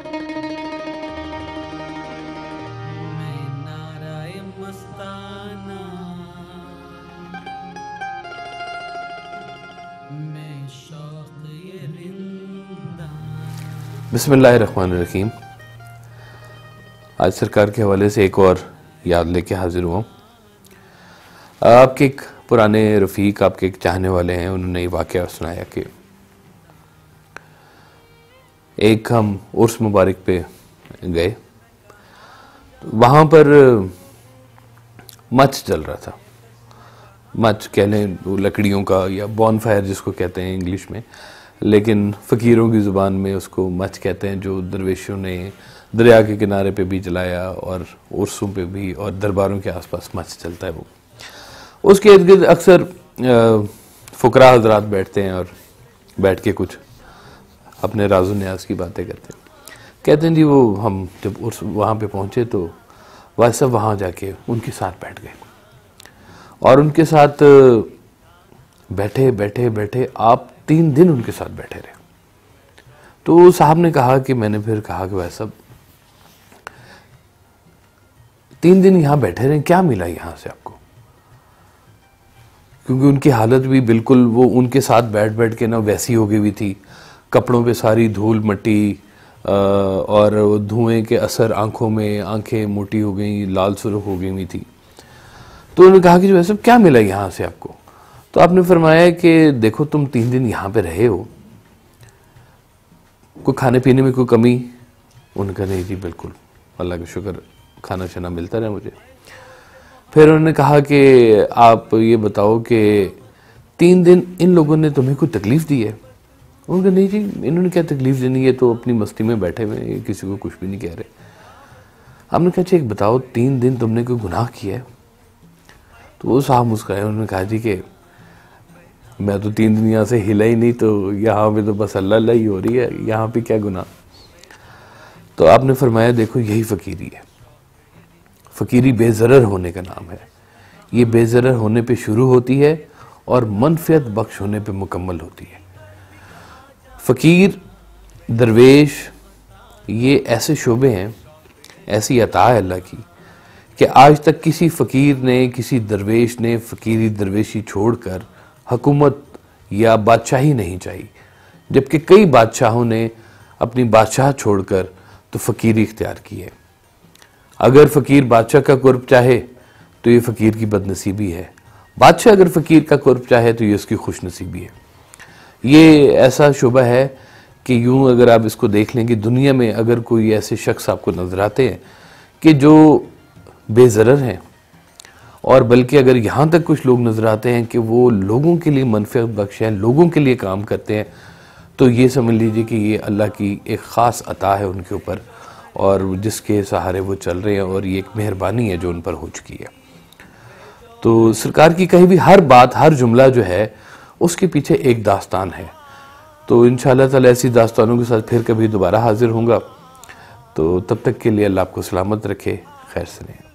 بسم اللہ الرحمن الرحیم۔ آج سرکار کے حوالے سے ایک اور یاد لے کے حاضر ہوا ہوں۔ آپ کے ایک پرانے رفیق، آپ کے ایک چاہنے والے ہیں، انہوں نے یہ واقعہ سنایا کہ ایک ہم عرس مبارک پہ گئے، وہاں پر مچ چل رہا تھا۔ مچ کہہ لیں لکڑیوں کا، یا بون فائر جس کو کہتے ہیں انگلش میں، لیکن فقیروں کی زبان میں اس کو مچ کہتے ہیں، جو درویشوں نے دریا کے کنارے پہ بھی جلایا اور عرسوں پہ بھی، اور درباروں کے آس پاس مچ چلتا ہے۔ وہ اس کے ارد گرد اکثر فقراء حضرات بیٹھتے ہیں اور بیٹھ کے کچھ اپنے راز و نیاز کی باتیں کرتے ہیں۔ کہتے ہیں جی وہ ہم جب وہاں پہ پہنچے تو وہ سب وہاں جا کے ان کے ساتھ بیٹھ گئے، اور ان کے ساتھ بیٹھے بیٹھے بیٹھے آپ 3 دن ان کے ساتھ بیٹھے رہے۔ تو صاحب نے کہا کہ میں نے پھر کہا کہ ویسا 3 دن یہاں بیٹھے رہے، کیا ملا یہاں سے آپ کو؟ کیونکہ ان کی حالت بھی بالکل وہ ان کے ساتھ بیٹھ بیٹھ کے نا ویسی ہو گئی ہوئی تھی، کپڑوں پہ ساری دھول مٹی اور دھوئیں کے اثر آنکھوں میں، آنکھیں موٹی ہو گئیں، لال سرخ ہو گئی ہوئی تھی۔ تو انہوں نے کہا کہ ویسا کیا ملا یہاں سے آپ کو؟ تو آپ نے فرمایا کہ دیکھو تم 3 دن یہاں پہ رہے ہو، کوئی کھانے پینے میں کوئی کمی؟ انہوں نے کہا نہیں جی بالکل، اللہ کا شکر، کھانا شنا ملتا رہا مجھے۔ پھر انہوں نے کہا کہ آپ یہ بتاؤ کہ 3 دن ان لوگوں نے تمہیں کوئی تکلیف دی ہے؟ انہوں نے کہا نہیں جی انہوں نے کیا تکلیف دینی ہے، تو اپنی مستی میں بیٹھے ہوئے ہیں، کسی کو کچھ بھی نہیں کہہ رہے۔ آپ نے کہا اچھا ایک بتاؤ 3 دن تم نے کوئی گناہ کیا ہے؟ تو وہ صاحب مسکرائے، انہوں نے کہا جی کہ میں تو 3 دن یہاں سے ہلا ہی نہیں، تو یہاں پہ تو بس اللہ اللہ ہی ہو رہی ہے، یہاں پہ کیا گناہ؟ تو آپ نے فرمایا دیکھو یہی فقیری ہے، فقیری بے ضرر ہونے کا نام ہے۔ یہ بے ضرر ہونے پہ شروع ہوتی ہے اور منفعت بخش ہونے پہ مکمل ہوتی ہے۔ فقیر، درویش، یہ ایسے شعبے ہیں، ایسی عطا ہے اللہ کی کہ آج تک کسی فقیر نے، کسی درویش نے فقیری درویشی چھوڑ کر حکومت یا بادشاہی نہیں چاہی، جبکہ کئی بادشاہوں نے اپنی بادشاہ چھوڑ کر تو فقیری اختیار کی ہے۔ اگر فقیر بادشاہ کا قرب چاہے تو یہ فقیر کی بد نصیبی ہے، بادشاہ اگر فقیر کا قرب چاہے تو یہ اس کی خوش نصیبی ہے۔ یہ ایسا شعبہ ہے کہ یوں اگر آپ اس کو دیکھ لیں کہ دنیا میں اگر کوئی ایسے شخص آپ کو نظر آتے ہیں کہ جو بے ضرر ہیں، اور بلکہ اگر یہاں تک کچھ لوگ نظر آتے ہیں کہ وہ لوگوں کے لیے منفعت بخش ہیں، لوگوں کے لیے کام کرتے ہیں، تو یہ سمجھ لیجئے کہ یہ اللہ کی ایک خاص عطا ہے ان کے اوپر، اور جس کے سہارے وہ چل رہے ہیں، اور یہ ایک مہربانی ہے جو ان پر ہو چکی ہے۔ تو سرکار کی کہیں بھی ہر بات، ہر جملہ جو ہے اس کے پیچھے ایک داستان ہے۔ تو انشاءاللہ تعالی ایسی داستانوں کے ساتھ پھر کبھی دوبارہ حاضر ہوں گا۔ تو تب تک کے لیے اللہ آپ کو سلامت رکھے، خیر سے رہیں۔